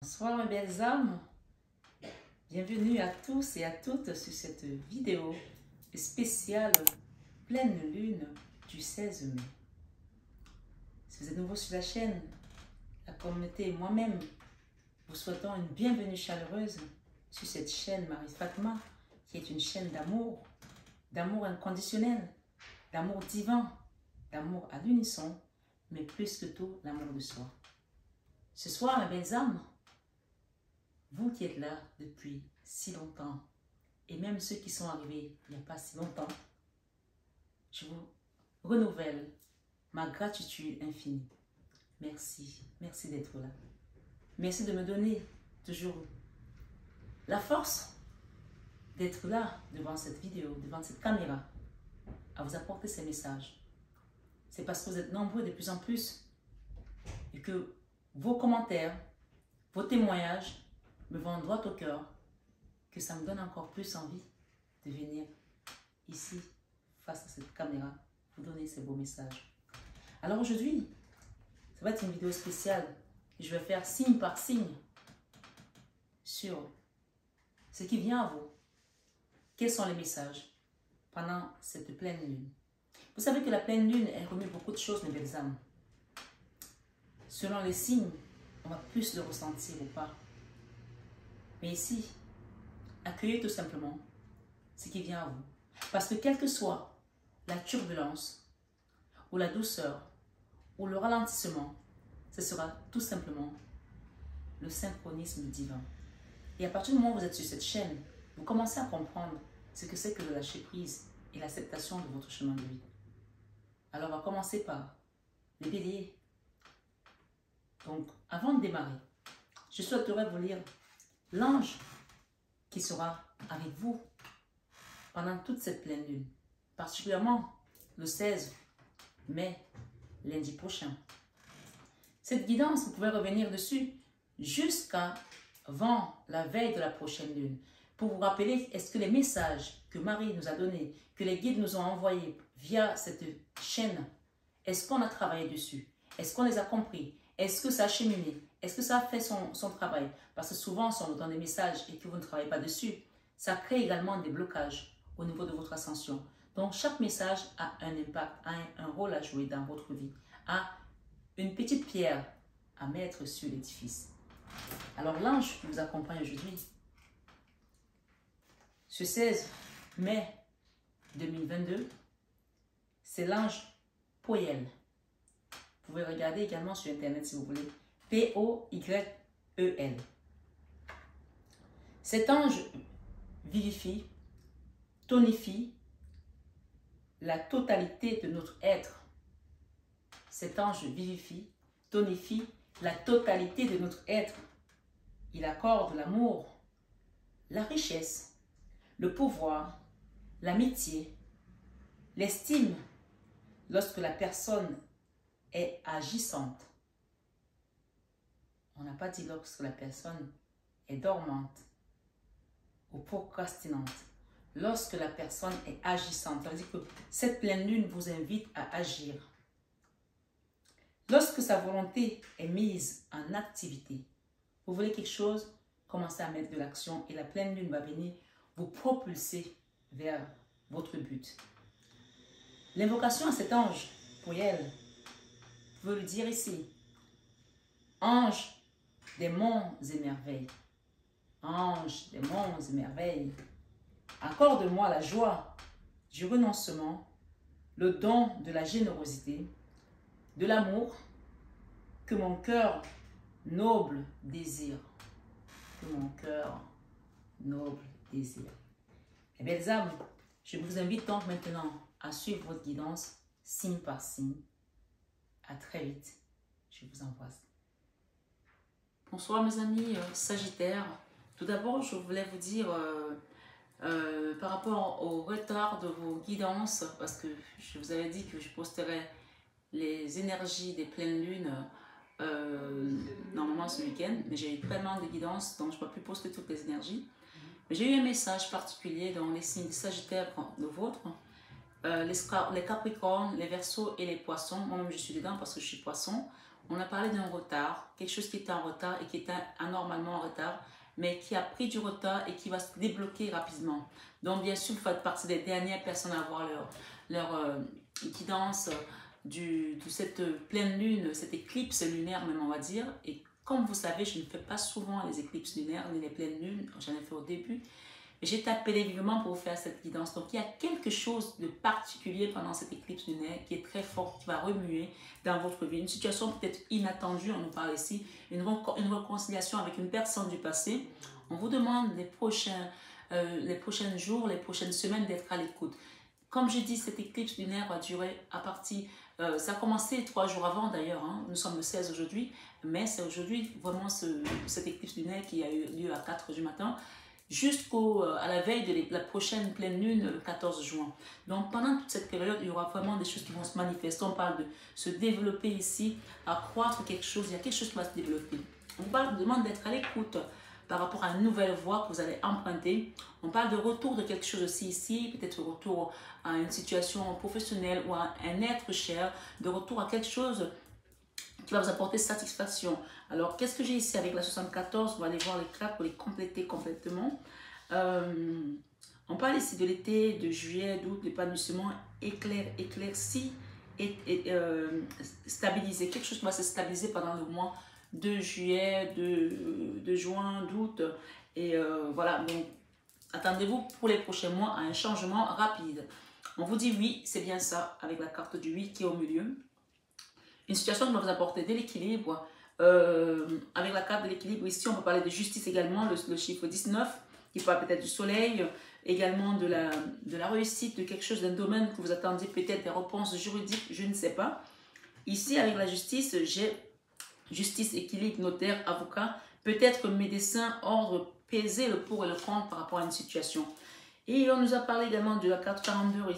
Bonsoir mes belles âmes, bienvenue à tous et à toutes sur cette vidéo spéciale pleine lune du 16 mai. Si vous êtes nouveau sur la chaîne, la communauté et moi-même vous souhaitons une bienvenue chaleureuse sur cette chaîne Marie Fatma, qui est une chaîne d'amour, d'amour inconditionnel, d'amour divin, d'amour à l'unisson, mais plus que tout l'amour de soi. Ce soir mes belles âmes, vous qui êtes là depuis si longtemps, et même ceux qui sont arrivés il n'y a pas si longtemps, je vous renouvelle ma gratitude infinie. Merci, merci d'être là. Merci de me donner toujours la force d'être là devant cette vidéo, devant cette caméra, à vous apporter ces messages. C'est parce que vous êtes nombreux de plus en plus et que vos commentaires, vos témoignages me vont droit au cœur, que ça me donne encore plus envie de venir ici, face à cette caméra, vous donner ces beaux messages. Alors aujourd'hui, ça va être une vidéo spéciale et je vais faire signe par signe sur ce qui vient à vous. Quels sont les messages pendant cette pleine lune? Vous savez que la pleine lune, elle remet beaucoup de choses, mes belles âmes. Selon les signes, on va plus le ressentir ou pas. Mais ici, accueillez tout simplement ce qui vient à vous. Parce que quelle que soit la turbulence, ou la douceur, ou le ralentissement, ce sera tout simplement le synchronisme divin. Et à partir du moment où vous êtes sur cette chaîne, vous commencez à comprendre ce que c'est que le lâcher prise et l'acceptation de votre chemin de vie. Alors on va commencer par les béliers. Donc, avant de démarrer, je souhaiterais vous lire l'ange qui sera avec vous pendant toute cette pleine lune, particulièrement le 16 mai, lundi prochain. Cette guidance, vous pouvez revenir dessus jusqu'avant la veille de la prochaine lune, pour vous rappeler, est-ce que les messages que Marie nous a donnés, que les guides nous ont envoyés via cette chaîne, est-ce qu'on a travaillé dessus? Est-ce qu'on les a compris? Est-ce que ça a cheminé? Est-ce que ça a fait son travail? Parce que souvent, si on vous donne des messages et que vous ne travaillez pas dessus, ça crée également des blocages au niveau de votre ascension. Donc, chaque message a un impact, a un rôle à jouer dans votre vie, a une petite pierre à mettre sur l'édifice. Alors, l'ange qui vous accompagne aujourd'hui, ce 16 mai 2022, c'est l'ange Poyel. Vous pouvez regarder également sur Internet si vous voulez. P-O-Y-E-L. Cet ange vivifie, tonifie la totalité de notre être. Cet ange vivifie, tonifie la totalité de notre être. Il accorde l'amour, la richesse, le pouvoir, l'amitié, l'estime lorsque la personne est agissante. On n'a pas dit lorsque la personne est dormante ou procrastinante. Lorsque la personne est agissante, ça veut dire que cette pleine lune vous invite à agir. Lorsque sa volonté est mise en activité, vous voulez quelque chose, commencez à mettre de l'action et la pleine lune va venir vous propulser vers votre but. L'invocation à cet ange, pour elle, veut le dire ici. Ange des monts et merveilles. Ange des monts et merveilles. Accorde-moi la joie du renoncement, le don de la générosité, de l'amour que mon cœur noble désire. Que mon cœur noble désire. Mes belles âmes, je vous invite donc maintenant à suivre votre guidance signe par signe. À très vite. Je vous embrasse. Bonsoir mes amis Sagittaires. Tout d'abord, je voulais vous dire par rapport au retard de vos guidances, parce que je vous avais dit que je posterais les énergies des pleines lunes normalement ce week-end, mais j'ai eu tellement de guidances, donc je ne peux plus poster toutes les énergies. Mais j'ai eu un message particulier dans les signes Sagittaires, le vôtre, les Capricornes, les Verseaux et les Poissons. Moi-même, je suis dedans parce que je suis Poisson. On a parlé d'un retard, quelque chose qui était en retard et qui était anormalement en retard, mais qui a pris du retard et qui va se débloquer rapidement. Donc, bien sûr, vous faites partie des dernières personnes à avoir leur guidance de cette pleine lune, cette éclipse lunaire même, on va dire. Et comme vous savez, je ne fais pas souvent les éclipses lunaires ni les pleines lunes, j'en ai fait au début. J'ai appelé vivement pour vous faire cette guidance. Donc, il y a quelque chose de particulier pendant cette éclipse lunaire qui est très fort, qui va remuer dans votre vie. Une situation peut-être inattendue, on nous parle ici, une réconciliation avec une personne du passé. On vous demande les prochains jours, les prochaines semaines d'être à l'écoute. Comme je dis, cette éclipse lunaire va durer à partir... ça a commencé 3 jours avant d'ailleurs, hein. Nous sommes le 16 aujourd'hui, mais c'est aujourd'hui vraiment cette éclipse lunaire qui a eu lieu à 4 du matin, jusqu'à la veille de la prochaine pleine lune, le 14 juin. Donc, pendant toute cette période, il y aura vraiment des choses qui vont se manifester. On parle de se développer ici, accroître quelque chose. Il y a quelque chose qui va se développer. On demande d'être à l'écoute par rapport à une nouvelle voie que vous allez emprunter. On parle de retour de quelque chose aussi ici, peut-être retour à une situation professionnelle ou à un être cher, de retour à quelque chose qui va vous apporter satisfaction. Alors, qu'est-ce que j'ai ici avec la 74? On va aller voir les cartes pour les compléter complètement. On parle ici de l'été, de juillet, d'août, l'épanouissement, éclairci et stabilisé. Quelque chose qui va se stabiliser pendant le mois de juillet, de juin, d'août. Et voilà, donc attendez-vous pour les prochains mois à un changement rapide. On vous dit oui, c'est bien ça, avec la carte du 8 qui est au milieu. Une situation qui va vous apporter de l'équilibre. Avec la carte de l'équilibre, ici, on peut parler de justice également, le chiffre 19, qui parle peut-être du soleil, également de la réussite, de quelque chose, d'un domaine que vous attendiez, peut-être des réponses juridiques, je ne sais pas. Ici, avec la justice, j'ai justice, équilibre, notaire, avocat, peut-être médecin, ordre, peser le pour et le contre par rapport à une situation. Et on nous a parlé également de la carte 42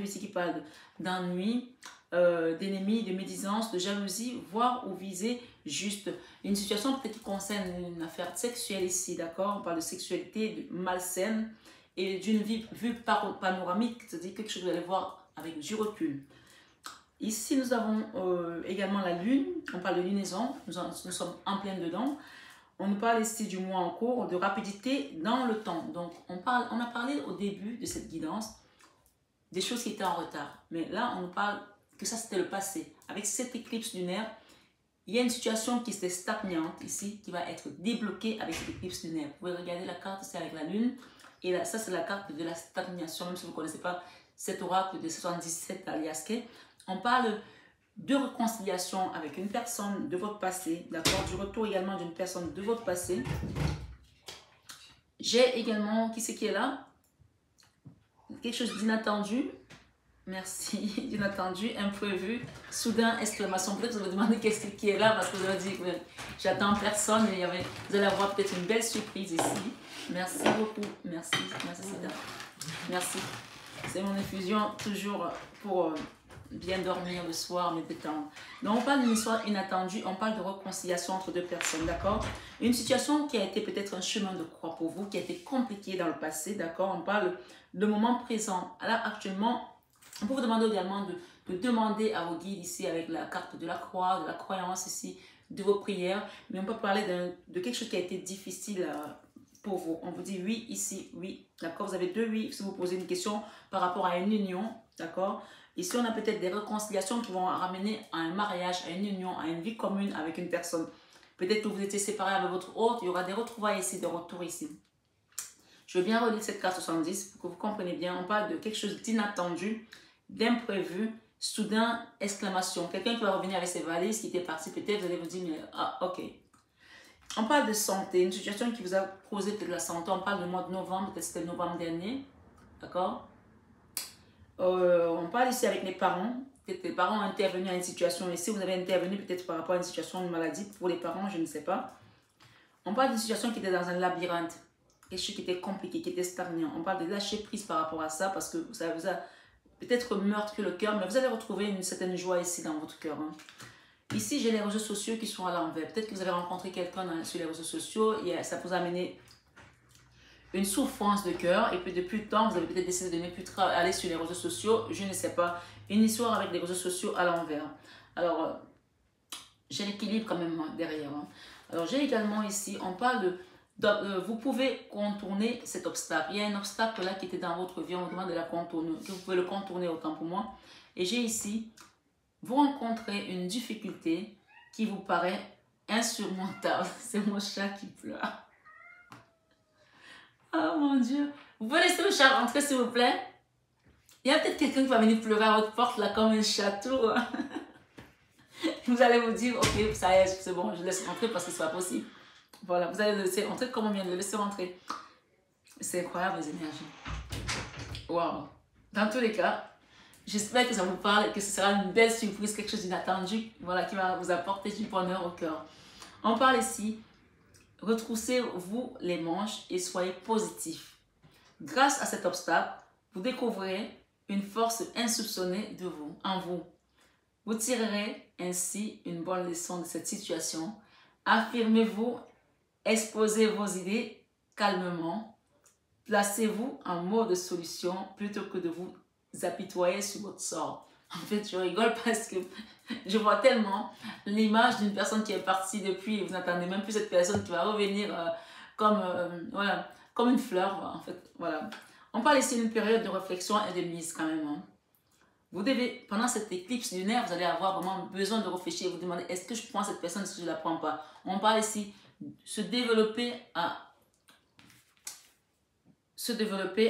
ici qui parle d'ennui, d'ennemis, de médisance, de jalousie, voire ou viser juste. Une situation peut-être qui concerne une affaire sexuelle ici, d'accord? On parle de sexualité malsaine et d'une vue panoramique, c'est-à-dire quelque chose que vous allez voir avec du recul. Ici, nous avons également la lune, on parle de lunaison, nous sommes en plein dedans. On nous parle ici du mois en cours, de rapidité dans le temps. Donc, on a parlé au début de cette guidance des choses qui étaient en retard. Mais là, on nous parle que ça, c'était le passé. Avec cette éclipse lunaire, il y a une situation qui était stagnante ici, qui va être débloquée avec cette éclipse lunaire. Vous pouvez regarder la carte ici avec la lune. Et là, ça, c'est la carte de la stagnation, même si vous ne connaissez pas cet oracle de 77 Aliaske. On parle de réconciliation avec une personne de votre passé, d'accord, du retour également d'une personne de votre passé. J'ai également, qui c'est qui est là? Quelque chose d'inattendu. Merci, d'inattendu, imprévu, soudain, exclamation. Peut-être que vous vous demandez qu'est-ce qui est là parce que vous avez dit que j'attends personne et vous allez avoir peut-être une belle surprise ici. Merci beaucoup, merci, merci Cédar. Merci. C'est mon infusion toujours pour bien dormir le soir, me détendre. Donc on parle d'une histoire inattendue, on parle de réconciliation entre deux personnes, d'accord? Une situation qui a été peut-être un chemin de croix pour vous, qui a été compliqué dans le passé, d'accord? On parle de moment présent. Là, actuellement, on peut vous demander également de demander à vos guides ici avec la carte de la croix, de la croyance ici, de vos prières. Mais on peut parler de quelque chose qui a été difficile pour vous. On vous dit oui ici, oui. D'accord? Vous avez 2 oui si vous posez une question par rapport à une union. D'accord? Ici, on a peut-être des réconciliations qui vont ramener à un mariage, à une union, à une vie commune avec une personne. Peut-être que vous étiez séparés avec votre hôte. Il y aura des retrouvailles ici, des retours ici. Je veux bien relire cette carte 70 pour que vous compreniez bien. On parle de quelque chose d'inattendu, d'imprévu, soudain, exclamation. Quelqu'un qui va revenir avec ses valises, qui était parti peut-être, vous allez vous dire, mais ah, ok. On parle de santé, une situation qui vous a causé peut-être la santé. On parle du mois de novembre, peut-être c'était novembre dernier. D'accord? On parle ici avec les parents. Peut-être les parents ont intervenu à une situation. Et si vous avez intervenu peut-être par rapport à une situation de maladie, pour les parents, je ne sais pas. On parle d'une situation qui était dans un labyrinthe. Quelque chose qui était compliqué, qui était stagnant. On parle de lâcher prise par rapport à ça parce que ça vous a peut-être meurtri le cœur, mais vous allez retrouver une certaine joie ici dans votre cœur. Hein. Ici, j'ai les réseaux sociaux qui sont à l'envers. Peut-être que vous avez rencontré quelqu'un sur les réseaux sociaux et ça vous a amené une souffrance de cœur. Et puis depuis le temps, vous avez peut-être décidé de ne plus aller sur les réseaux sociaux. Je ne sais pas. Une histoire avec les réseaux sociaux à l'envers. Alors, j'ai l'équilibre quand même derrière. Hein. Alors, j'ai également ici, on parle vous pouvez contourner cet obstacle. Il y a un obstacle là qui était dans votre vie, on vous demande de la contourner. Vous pouvez le contourner autant pour moi. Et j'ai ici, vous rencontrez une difficulté qui vous paraît insurmontable. C'est mon chat qui pleure. Oh mon Dieu. Vous pouvez laisser le chat rentrer s'il vous plaît? Il y a peut-être quelqu'un qui va venir pleurer à votre porte là comme un château. Vous allez vous dire, ok, ça y est, c'est bon, je laisse rentrer parce que c'est pas possible. Voilà, vous allez le laisser rentrer comme on vient de le laisser rentrer. C'est incroyable les énergies. Waouh. Dans tous les cas, j'espère que ça vous parle et que ce sera une belle surprise, quelque chose d'inattendu, voilà, qui va vous apporter du bonheur au cœur. On parle ici, retroussez-vous les manches et soyez positif. Grâce à cet obstacle, vous découvrirez une force insoupçonnée en vous. Vous tirerez ainsi une bonne leçon de cette situation. Affirmez-vous, exposez vos idées calmement. Placez-vous en mode solution plutôt que de vous apitoyer sur votre sort. En fait, je rigole parce que je vois tellement l'image d'une personne qui est partie depuis et vous n'attendez même plus cette personne qui va revenir voilà, comme une fleur. En fait, voilà. On parle ici d'une période de réflexion et de mise quand même. Hein. Vous devez, pendant cette éclipse lunaire, vous allez avoir vraiment besoin de réfléchir et vous demander est-ce que je prends cette personne, est-ce que je ne la prends pas. On parle ici de se développer,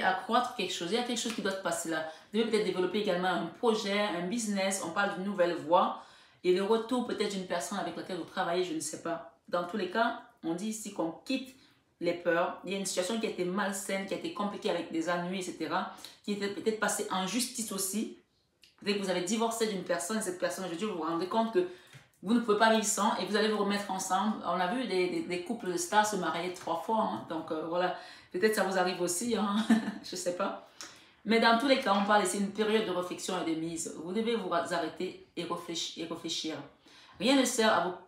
accroître quelque chose. Il y a quelque chose qui doit se passer là. Vous devez peut-être développer également un projet, un business. On parle d'une nouvelle voie et le retour peut-être d'une personne avec laquelle vous travaillez, je ne sais pas. Dans tous les cas, on dit ici qu'on quitte les peurs. Il y a une situation qui a été malsaine, qui a été compliquée avec des ennuis, etc. Qui était peut-être passée en justice aussi. Peut-être que vous avez divorcé d'une personne et cette personne, aujourd'hui, vous vous rendez compte que vous ne pouvez pas vivre sans et vous allez vous remettre ensemble. On a vu des couples de stars se marier 3 fois. Hein. Donc voilà, peut-être ça vous arrive aussi, hein. Je ne sais pas. Mais dans tous les cas, on parle ici d'une période de réflexion et de mise. Vous devez vous arrêter et réfléchir. Rien ne sert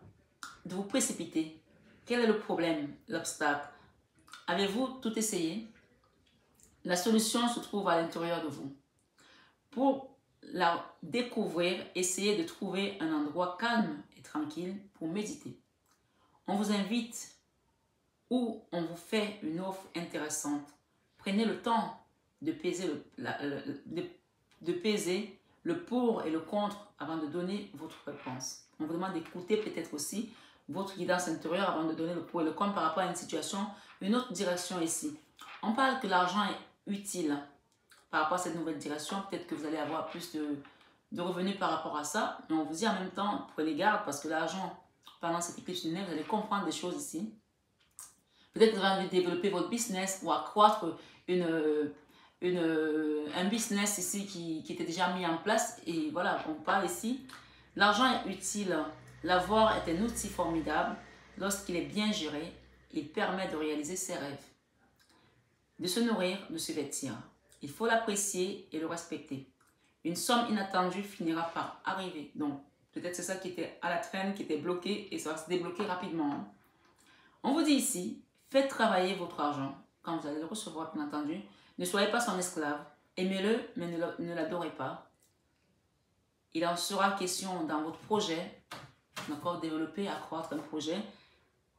de vous précipiter. Quel est le problème, l'obstacle? Avez-vous tout essayé? La solution se trouve à l'intérieur de vous. Pour la découvrir, essayez de trouver un endroit calme et tranquille pour méditer. On vous invite ou on vous fait une offre intéressante. Prenez le temps de peser le pour et le contre avant de donner votre réponse. On vous demande d'écouter peut-être aussi votre guidance intérieure avant de donner le pour et le contre par rapport à une situation, une autre direction ici. On parle que l'argent est utile. Par rapport à cette nouvelle direction, peut-être que vous allez avoir plus de revenus par rapport à ça. Mais on vous dit en même temps, prenez garde parce que l'argent, pendant cette éclipse lunaire, vous allez comprendre des choses ici. Peut-être que vous allez développer votre business ou accroître un business ici qui était déjà mis en place. Et voilà, on parle ici. L'argent est utile. L'avoir est un outil formidable. Lorsqu'il est bien géré, il permet de réaliser ses rêves, de se nourrir, de se vêtir. Il faut l'apprécier et le respecter. Une somme inattendue finira par arriver. Donc, peut-être c'est ça qui était à la traîne, qui était bloqué et ça va se débloquer rapidement. On vous dit ici, faites travailler votre argent quand vous allez le recevoir, bien entendu. Ne soyez pas son esclave. Aimez-le, mais ne l'adorez pas. Il en sera question dans votre projet, d'accord, développer, accroître un projet.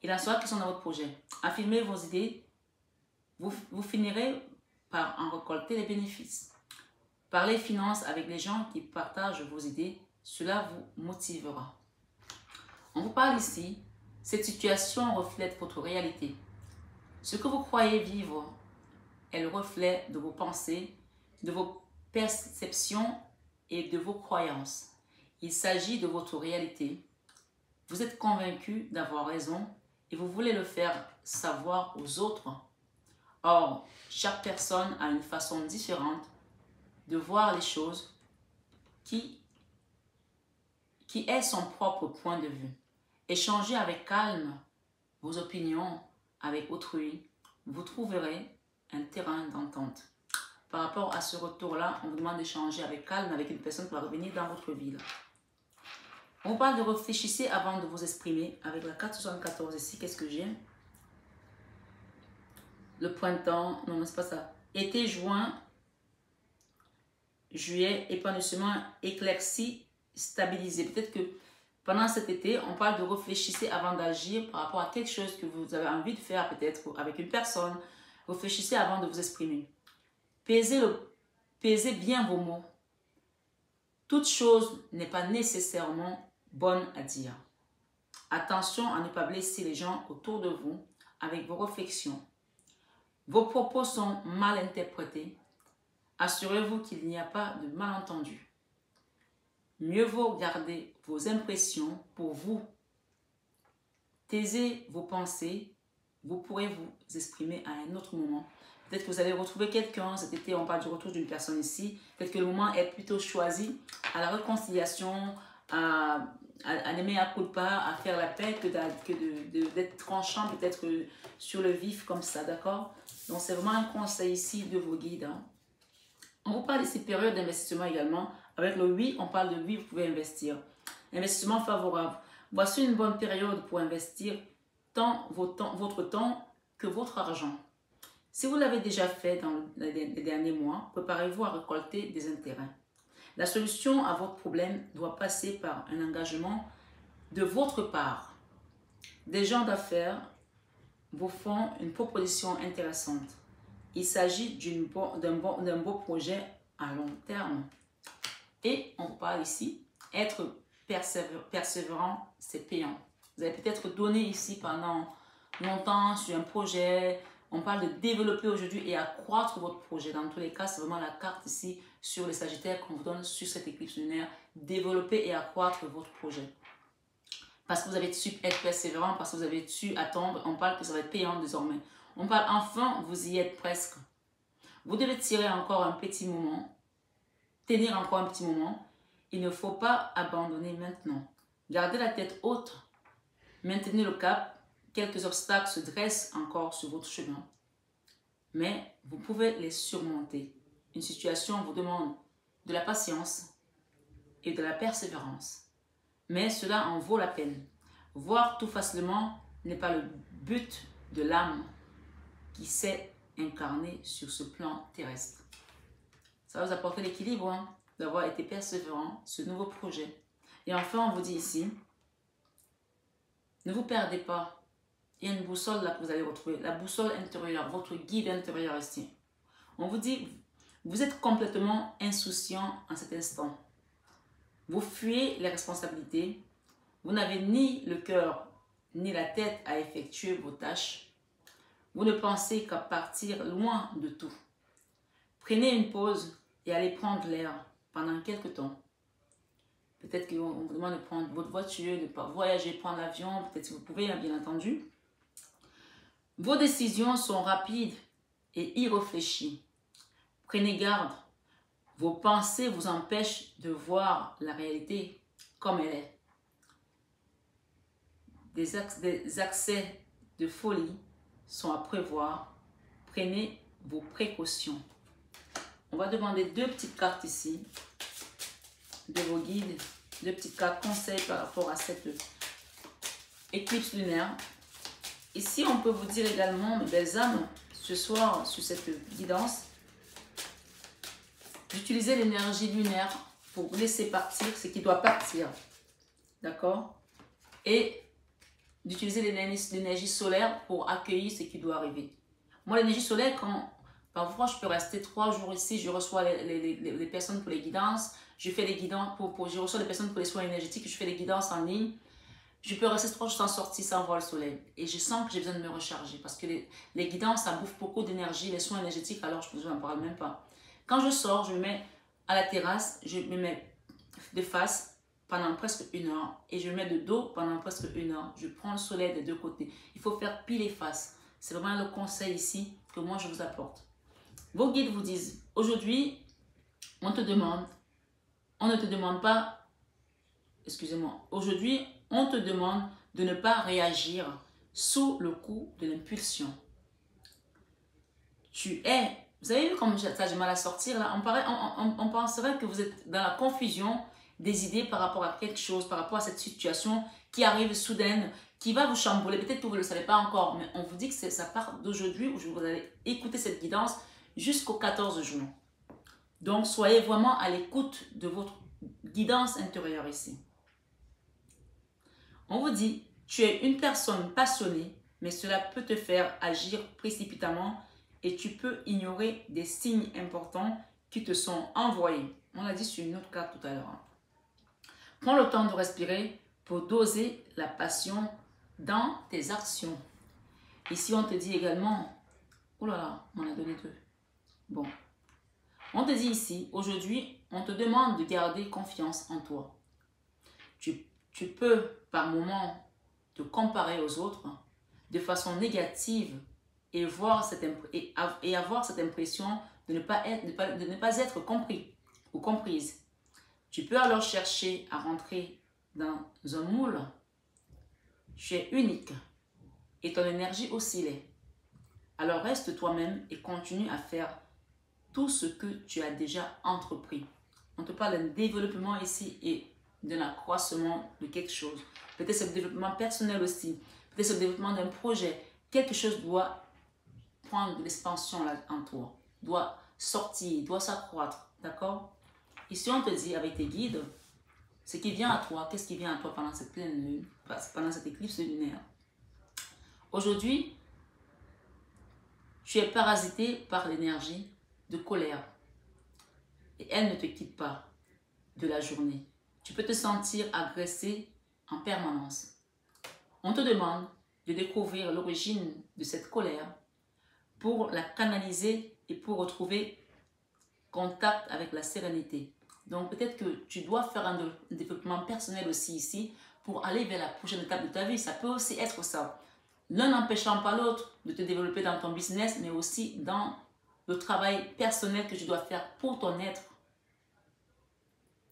Il en sera question dans votre projet. Affirmez vos idées. Vous finirez par en récolter les bénéfices. Parlez finances avec les gens qui partagent vos idées, cela vous motivera. On vous parle ici, cette situation reflète votre réalité. Ce que vous croyez vivre est le reflet de vos pensées, de vos perceptions et de vos croyances. Il s'agit de votre réalité. Vous êtes convaincu d'avoir raison et vous voulez le faire savoir aux autres. Or, chaque personne a une façon différente de voir les choses qui est son propre point de vue. Échangez avec calme vos opinions avec autrui. Vous trouverez un terrain d'entente. Par rapport à ce retour-là, on vous demande d'échanger avec calme avec une personne qui va revenir dans votre vie. On parle de réfléchissez avant de vous exprimer. Avec la carte 74 ici, qu'est-ce que j'ai? Le printemps, non, c'est pas ça. Été, juin, juillet, épanouissement, éclairci, stabilisé. Peut-être que Pendant cet été, on parle de réfléchissez avant d'agir par rapport à quelque chose que vous avez envie de faire, peut-être avec une personne. Réfléchissez avant de vous exprimer. Pesez bien vos mots. Toute chose n'est pas nécessairement bonne à dire. Attention à ne pas blesser les gens autour de vous avec vos réflexions. Vos propos sont mal interprétés. Assurez-vous qu'il n'y a pas de malentendu. Mieux vaut garder vos impressions pour vous. Taisez vos pensées. Vous pourrez vous exprimer à un autre moment. Peut-être que vous allez retrouver quelqu'un. Cet été, on parle du retour d'une personne ici. Peut-être que le moment est plutôt choisi à la réconciliation, à l'aimer à coup de pas, à faire la paix, que d'être tranchant peut-être sur le vif comme ça, d'accord? Donc, c'est vraiment un conseil ici de vos guides. Hein. On vous parle de ces périodes d'investissement également. Avec le oui, on parle de oui, vous pouvez investir. Investissement favorable. Voici une bonne période pour investir tant votre temps que votre argent. Si vous l'avez déjà fait dans les derniers mois, préparez-vous à récolter des intérêts. La solution à votre problème doit passer par un engagement de votre part. Des gens d'affaires vous font une proposition intéressante. Il s'agit d'un beau projet à long terme. Et on parle ici, être persévérant, c'est payant. Vous avez peut-être donné ici pendant longtemps sur un projet. On parle de développer aujourd'hui et accroître votre projet. Dans tous les cas, c'est vraiment la carte ici sur les Sagittaires qu'on vous donne sur cette éclipse lunaire. Développer et accroître votre projet. Parce que vous avez su être persévérant, parce que vous avez su attendre. On parle que ça va être payant désormais. On parle enfin, vous y êtes presque. Vous devez tirer encore un petit moment. Tenir encore un petit moment. Il ne faut pas abandonner maintenant. Gardez la tête haute. Maintenez le cap. Quelques obstacles se dressent encore sur votre chemin. Mais vous pouvez les surmonter. Une situation vous demande de la patience et de la persévérance. Mais cela en vaut la peine. Voir tout facilement n'est pas le but de l'âme qui s'est incarnée sur ce plan terrestre. Ça va vous apporter l'équilibre hein, d'avoir été persévérant, ce nouveau projet. Et enfin, on vous dit ici, ne vous perdez pas. Il y a une boussole là que vous allez retrouver, la boussole intérieure, votre guide intérieur ici. On vous dit, vous êtes complètement insouciant en cet instant. Vous fuyez les responsabilités. Vous n'avez ni le cœur ni la tête à effectuer vos tâches. Vous ne pensez qu'à partir loin de tout. Prenez une pause et allez prendre l'air pendant quelques temps. Peut-être qu'on vous demande de prendre votre voiture, de voyager, prendre l'avion. Peut-être si vous pouvez, bien entendu. Vos décisions sont rapides et irréfléchies. Prenez garde. Vos pensées vous empêchent de voir la réalité comme elle est. Des accès de folie sont à prévoir. Prenez vos précautions. On va demander deux petites cartes ici de vos guides. Deux petites cartes conseils par rapport à cette éclipse lunaire. Ici, on peut vous dire également, mes belles âmes, ce soir, sur cette guidance, d'utiliser l'énergie lunaire pour laisser partir ce qui doit partir. D'accord? Et d'utiliser l'énergie solaire pour accueillir ce qui doit arriver. Moi, l'énergie solaire, parfois, je peux rester 3 jours ici, je reçois les personnes pour les guidances, je fais les guidances je reçois les personnes pour les soins énergétiques, je fais les guidances en ligne. Je peux rester 3 jours sans sortir, sans voir le soleil. Et je sens que j'ai besoin de me recharger. Parce que les guidances, ça bouffe beaucoup d'énergie. Les soins énergétiques, alors je ne vous en parle même pas. Quand je sors, je me mets à la terrasse. Je me mets de face pendant presque 1 heure. Et je me mets de dos pendant presque 1 heure. Je prends le soleil des deux côtés. Il faut faire pile et face. C'est vraiment le conseil ici que moi je vous apporte. Vos guides vous disent, aujourd'hui, on ne te demande pas, excusez-moi, aujourd'hui, on te demande de ne pas réagir sous le coup de l'impulsion. Vous avez vu comme ça j'ai mal à sortir là? On penserait que vous êtes dans la confusion des idées par rapport à quelque chose, par rapport à cette situation qui arrive soudaine, qui va vous chambouler. Peut-être que vous ne le savez pas encore, mais on vous dit que ça part d'aujourd'hui où vous allez écouter cette guidance jusqu'au 14 juin. Donc, soyez vraiment à l'écoute de votre guidance intérieure ici. On vous dit, tu es une personne passionnée, mais cela peut te faire agir précipitamment et tu peux ignorer des signes importants qui te sont envoyés. On l'a dit sur une autre carte tout à l'heure. Prends le temps de respirer pour doser la passion dans tes actions. Ici, on te dit également, oh là là, on a donné 2. Bon, on te dit ici, aujourd'hui, on te demande de garder confiance en toi. Tu peux, par moment, te comparer aux autres de façon négative et avoir cette impression de ne pas être compris ou comprise. Tu peux alors chercher à rentrer dans un moule. Tu es unique et ton énergie aussi l'est. Alors reste toi-même et continue à faire tout ce que tu as déjà entrepris. On te parle d'un développement ici et d'un accroissement de quelque chose. Peut-être c'est le développement personnel aussi. Peut-être c'est le développement d'un projet. Quelque chose doit prendre de l'expansion en toi. Doit sortir, doit s'accroître. D'accord? Ici, on te dit avec tes guides, ce qui vient à toi, qu'est-ce qui vient à toi pendant cette pleine lune, pendant cette éclipse lunaire. Aujourd'hui, tu es parasité par l'énergie de colère. Et elle ne te quitte pas de la journée. Tu peux te sentir agressé en permanence. On te demande de découvrir l'origine de cette colère pour la canaliser et pour retrouver contact avec la sérénité. Donc peut-être que tu dois faire un développement personnel aussi ici pour aller vers la prochaine étape de ta vie. Ça peut aussi être ça. L'un n'empêchant pas l'autre de te développer dans ton business, mais aussi dans le travail personnel que tu dois faire pour ton être.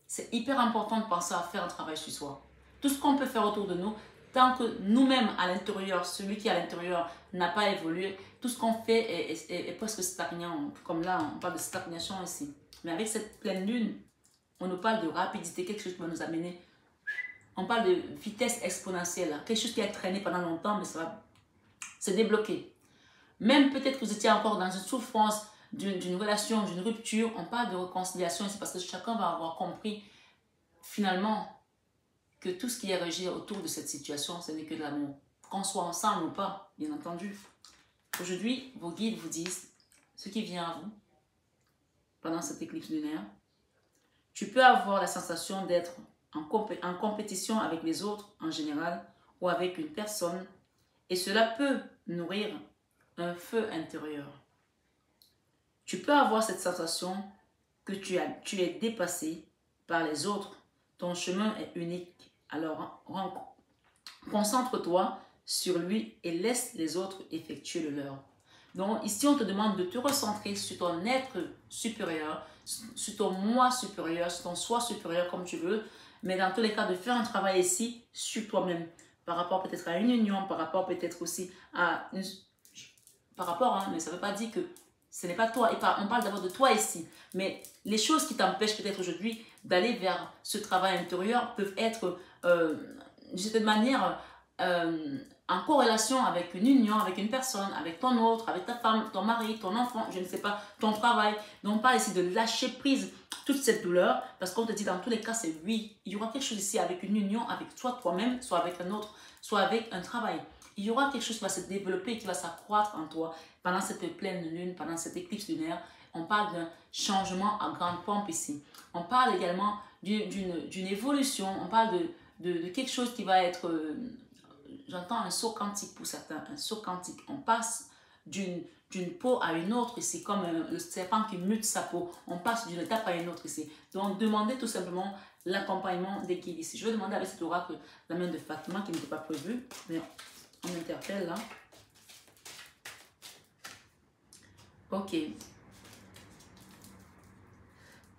C'est hyper important de penser à faire un travail sur soi. Tout ce qu'on peut faire autour de nous, tant que nous-mêmes à l'intérieur, celui qui est à l'intérieur n'a pas évolué, tout ce qu'on fait est presque stagnant. Comme là, on parle de stagnation ici. Mais avec cette pleine lune, on nous parle de rapidité, quelque chose qui va nous amener. On parle de vitesse exponentielle, quelque chose qui a traîné pendant longtemps, mais ça va se débloquer. Même peut-être que vous étiez encore dans une souffrance d'une relation, d'une rupture, on parle de réconciliation, c'est parce que chacun va avoir compris finalement que tout ce qui est régi autour de cette situation, ce n'est que de l'amour. Qu'on soit ensemble ou pas, bien entendu. Aujourd'hui, vos guides vous disent ce qui vient à vous pendant cette éclipse lunaire. Tu peux avoir la sensation d'être en compétition avec les autres en général ou avec une personne et cela peut nourrir un feu intérieur. Tu peux avoir cette sensation que tu es dépassé par les autres. Ton chemin est unique. Alors, concentre-toi sur lui et laisse les autres effectuer le leur. Donc, ici, on te demande de te recentrer sur ton être supérieur, sur ton moi supérieur, sur ton soi supérieur, comme tu veux. Mais dans tous les cas, de faire un travail ici sur toi-même. Par rapport peut-être à une union, par rapport peut-être aussi à une... Par rapport, hein, mais ça ne veut pas dire que ce n'est pas toi. Et on parle d'abord de toi ici. Mais les choses qui t'empêchent peut-être aujourd'hui d'aller vers ce travail intérieur peuvent être, d'une certaine manière, en corrélation avec une union, avec une personne, avec ton autre, avec ta femme, ton mari, ton enfant, je ne sais pas, ton travail. Donc, on parle ici de lâcher prise toute cette douleur, parce qu'on te dit dans tous les cas, c'est oui. Il y aura quelque chose ici avec une union, avec soit toi-même, soit avec un autre, soit avec un travail. Il y aura quelque chose qui va se développer, qui va s'accroître en toi pendant cette pleine lune, pendant cette éclipse lunaire. On parle d'un changement à grande pompe ici. On parle également d'une évolution, on parle de quelque chose qui va être... J'entends un saut quantique pour certains, un saut quantique. On passe d'une peau à une autre ici, comme le serpent qui mute sa peau. On passe d'une étape à une autre ici. Donc, demandez tout simplement l'accompagnement des guides ici. Je vais demander avec cet oracle la main de Fatima qui n'était pas prévue, mais on interpelle là. Ok.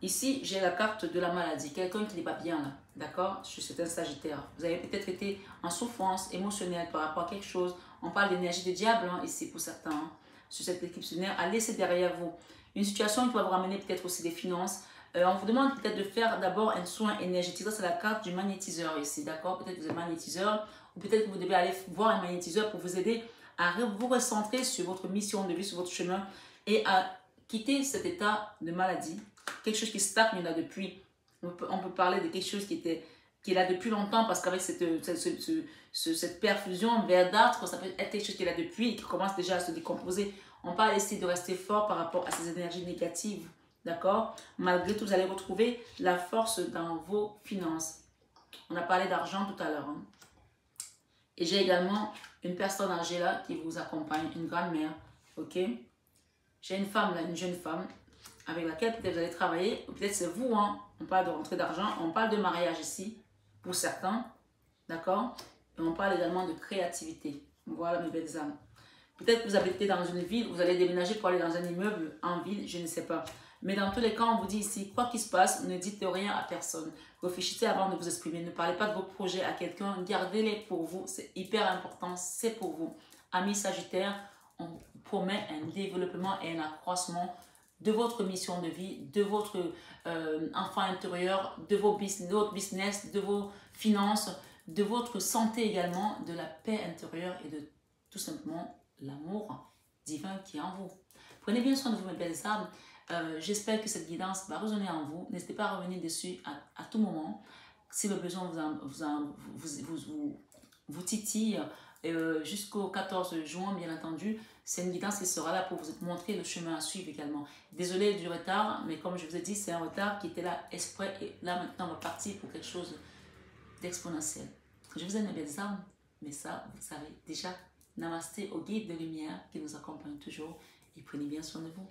Ici, j'ai la carte de la maladie. Quelqu'un qui n'est pas bien là. D'accord? C'est un Sagittaire. Vous avez peut-être été en souffrance émotionnelle par rapport à quelque chose. On parle d'énergie de diable hein, ici pour certains. Hein, sur cette éclipse lunaire. À laisser derrière vous une situation qui va vous ramener peut-être aussi des finances. On vous demande peut-être de faire d'abord un soin énergétique. Ça, c'est la carte du magnétiseur ici. D'accord? Peut-être que vous êtes magnétiseur. Ou peut-être que vous devez aller voir un magnétiseur pour vous aider à vous recentrer sur votre mission de vie, sur votre chemin. Et à quitter cet état de maladie. Quelque chose qui stagne là depuis. On peut parler de quelque chose qui était qui est là depuis longtemps, parce qu'avec cette perfusion verdâtre, ça peut être quelque chose qui est là depuis et qui commence déjà à se décomposer. On parle ici de rester fort par rapport à ces énergies négatives. D'accord? Malgré tout, vous allez retrouver la force dans vos finances. On a parlé d'argent tout à l'heure. Hein. Et j'ai également une personne âgée là qui vous accompagne, une grand-mère. Ok? J'ai une femme là, une jeune femme, avec laquelle peut-être vous allez travailler. Peut-être c'est vous, hein. On parle de rentrée d'argent. On parle de mariage ici, pour certains. D'accord? Et on parle également de créativité. Voilà mes belles âmes. Peut-être que vous habitez dans une ville, vous allez déménager pour aller dans un immeuble en ville, je ne sais pas. Mais dans tous les cas, on vous dit ici, quoi qu'il se passe, ne dites rien à personne. Réfléchissez avant de vous exprimer. Ne parlez pas de vos projets à quelqu'un. Gardez-les pour vous. C'est hyper important. C'est pour vous. Amis Sagittaires, on promet un développement et un accroissement de votre mission de vie, de votre enfant intérieur, de votre business, de vos finances, de votre santé également, de la paix intérieure et de tout simplement l'amour divin qui est en vous. Prenez bien soin de vous, mes belles âmes. J'espère que cette guidance va résonner en vous. N'hésitez pas à revenir dessus à tout moment. Si le besoin vous titille, jusqu'au 14 juin, bien entendu, c'est une guidance qui sera là pour vous montrer le chemin à suivre également. Désolée du retard, mais comme je vous ai dit, c'est un retard qui était là exprès et là maintenant on va partir pour quelque chose d'exponentiel. Je vous aime, mes belles âmes, mais ça, vous savez déjà. Namasté au guide de lumière qui nous accompagne toujours et prenez bien soin de vous.